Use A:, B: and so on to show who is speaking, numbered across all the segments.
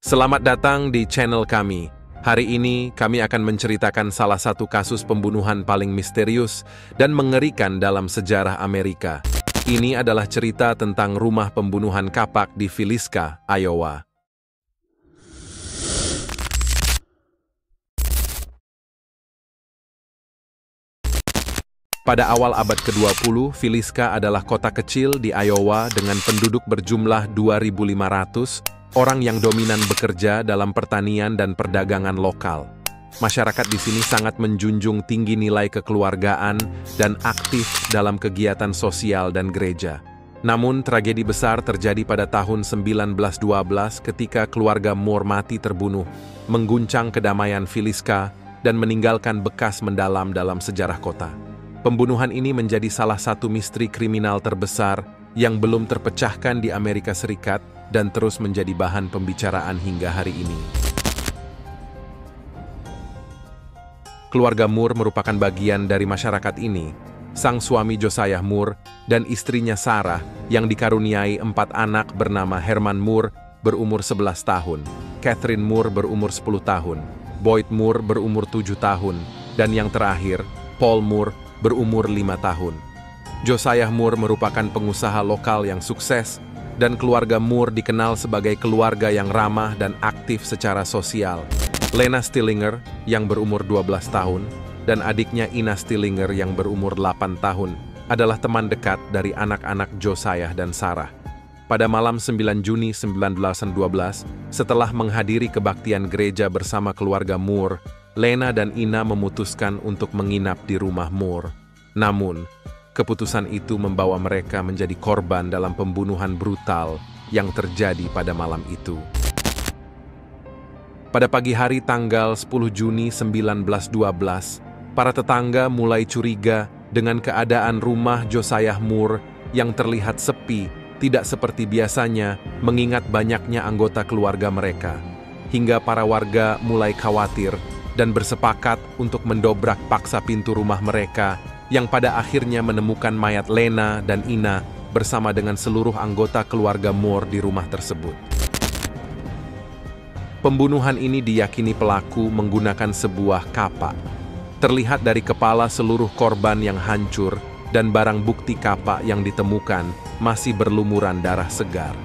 A: Selamat datang di channel kami. Hari ini kami akan menceritakan salah satu kasus pembunuhan paling misterius dan mengerikan dalam sejarah Amerika. Ini adalah cerita tentang rumah pembunuhan kapak di Villisca, Iowa. Pada awal abad ke-20, Villisca adalah kota kecil di Iowa dengan penduduk berjumlah 2.500, orang yang dominan bekerja dalam pertanian dan perdagangan lokal. Masyarakat di sini sangat menjunjung tinggi nilai kekeluargaan dan aktif dalam kegiatan sosial dan gereja. Namun, tragedi besar terjadi pada tahun 1912 ketika keluarga Moore mati terbunuh, mengguncang kedamaian Villisca dan meninggalkan bekas mendalam dalam sejarah kota. Pembunuhan ini menjadi salah satu misteri kriminal terbesar yang belum terpecahkan di Amerika Serikat dan terus menjadi bahan pembicaraan hingga hari ini. Keluarga Moore merupakan bagian dari masyarakat ini. Sang suami Josiah Moore dan istrinya Sarah yang dikaruniai 4 anak bernama Herman Moore berumur 11 tahun, Catherine Moore berumur 10 tahun, Boyd Moore berumur 7 tahun, dan yang terakhir, Paul Moore berumur 5 tahun. Josiah Moore merupakan pengusaha lokal yang sukses, dan keluarga Moore dikenal sebagai keluarga yang ramah dan aktif secara sosial. Lena Stillinger, yang berumur 12 tahun, dan adiknya Ina Stillinger yang berumur 8 tahun, adalah teman dekat dari anak-anak Josiah dan Sarah. Pada malam 9 Juni 1912, setelah menghadiri kebaktian gereja bersama keluarga Moore, Lena dan Ina memutuskan untuk menginap di rumah Moore. Namun, keputusan itu membawa mereka menjadi korban dalam pembunuhan brutal yang terjadi pada malam itu. Pada pagi hari tanggal 10 Juni 1912, para tetangga mulai curiga dengan keadaan rumah Josiah Moore yang terlihat sepi, tidak seperti biasanya, mengingat banyaknya anggota keluarga mereka. Hingga para warga mulai khawatir dan bersepakat untuk mendobrak paksa pintu rumah mereka, yang pada akhirnya menemukan mayat Lena dan Ina bersama dengan seluruh anggota keluarga Moore di rumah tersebut. Pembunuhan ini diyakini pelaku menggunakan sebuah kapak. Terlihat dari kepala seluruh korban yang hancur dan barang bukti kapak yang ditemukan masih berlumuran darah segar.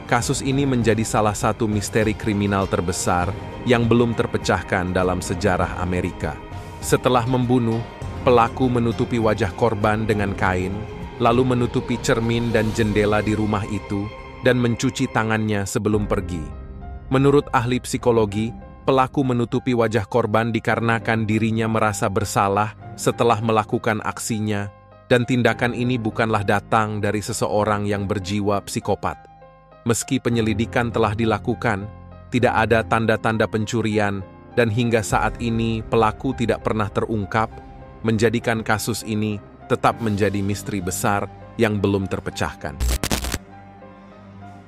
A: Kasus ini menjadi salah satu misteri kriminal terbesar yang belum terpecahkan dalam sejarah Amerika. Setelah membunuh, pelaku menutupi wajah korban dengan kain, lalu menutupi cermin dan jendela di rumah itu, dan mencuci tangannya sebelum pergi. Menurut ahli psikologi, pelaku menutupi wajah korban dikarenakan dirinya merasa bersalah setelah melakukan aksinya, dan tindakan ini bukanlah datang dari seseorang yang berjiwa psikopat. Meski penyelidikan telah dilakukan, tidak ada tanda-tanda pencurian, dan hingga saat ini pelaku tidak pernah terungkap, menjadikan kasus ini tetap menjadi misteri besar yang belum terpecahkan.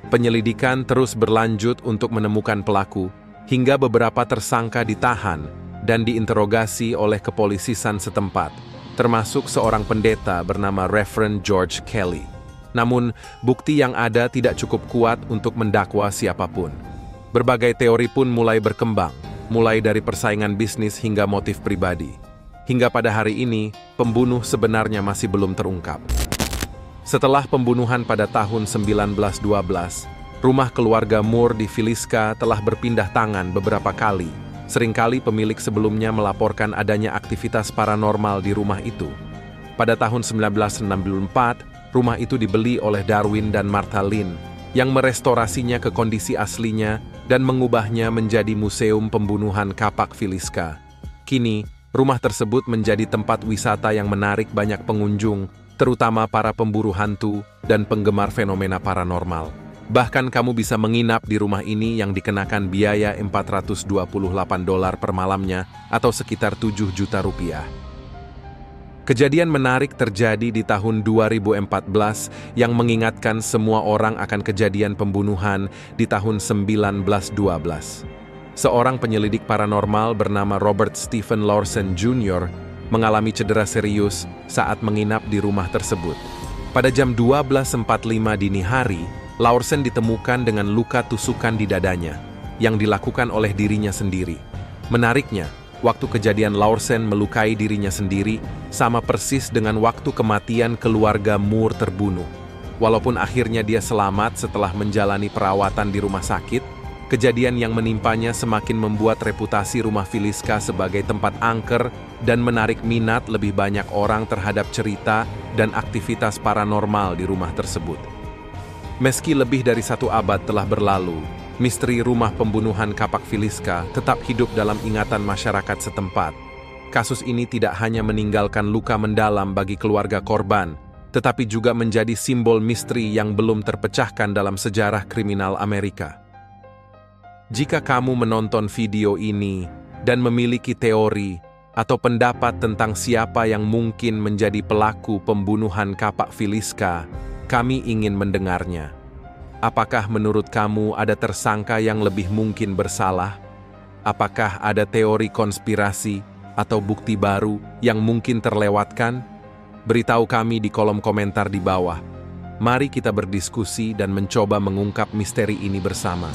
A: Penyelidikan terus berlanjut untuk menemukan pelaku, hingga beberapa tersangka ditahan dan diinterogasi oleh kepolisian setempat, termasuk seorang pendeta bernama Reverend George Kelly. Namun, bukti yang ada tidak cukup kuat untuk mendakwa siapapun. Berbagai teori pun mulai berkembang, mulai dari persaingan bisnis hingga motif pribadi. Hingga pada hari ini, pembunuh sebenarnya masih belum terungkap. Setelah pembunuhan pada tahun 1912, rumah keluarga Moore di Villisca telah berpindah tangan beberapa kali. Seringkali pemilik sebelumnya melaporkan adanya aktivitas paranormal di rumah itu. Pada tahun 1964, rumah itu dibeli oleh Darwin dan Martha Lynn, yang merestorasinya ke kondisi aslinya dan mengubahnya menjadi museum pembunuhan kapak Villisca. Kini, rumah tersebut menjadi tempat wisata yang menarik banyak pengunjung, terutama para pemburu hantu dan penggemar fenomena paranormal. Bahkan kamu bisa menginap di rumah ini yang dikenakan biaya $428 per malamnya atau sekitar 7 juta rupiah. Kejadian menarik terjadi di tahun 2014 yang mengingatkan semua orang akan kejadian pembunuhan di tahun 1912. Seorang penyelidik paranormal bernama Robert Stephen Lawson Jr. mengalami cedera serius saat menginap di rumah tersebut. Pada jam 12.45 dini hari, Lawson ditemukan dengan luka tusukan di dadanya. yang dilakukan oleh dirinya sendiri. Menariknya, waktu kejadian Lawson melukai dirinya sendiri sama persis dengan waktu kematian keluarga Moore terbunuh. Walaupun akhirnya dia selamat setelah menjalani perawatan di rumah sakit, kejadian yang menimpanya semakin membuat reputasi rumah Villisca sebagai tempat angker dan menarik minat lebih banyak orang terhadap cerita dan aktivitas paranormal di rumah tersebut. Meski lebih dari 1 abad telah berlalu, misteri rumah pembunuhan kapak Villisca tetap hidup dalam ingatan masyarakat setempat. Kasus ini tidak hanya meninggalkan luka mendalam bagi keluarga korban, tetapi juga menjadi simbol misteri yang belum terpecahkan dalam sejarah kriminal Amerika. Jika kamu menonton video ini dan memiliki teori atau pendapat tentang siapa yang mungkin menjadi pelaku pembunuhan kapak Villisca, kami ingin mendengarnya. Apakah menurut kamu ada tersangka yang lebih mungkin bersalah? Apakah ada teori konspirasi atau bukti baru yang mungkin terlewatkan? Beritahu kami di kolom komentar di bawah. Mari kita berdiskusi dan mencoba mengungkap misteri ini bersama.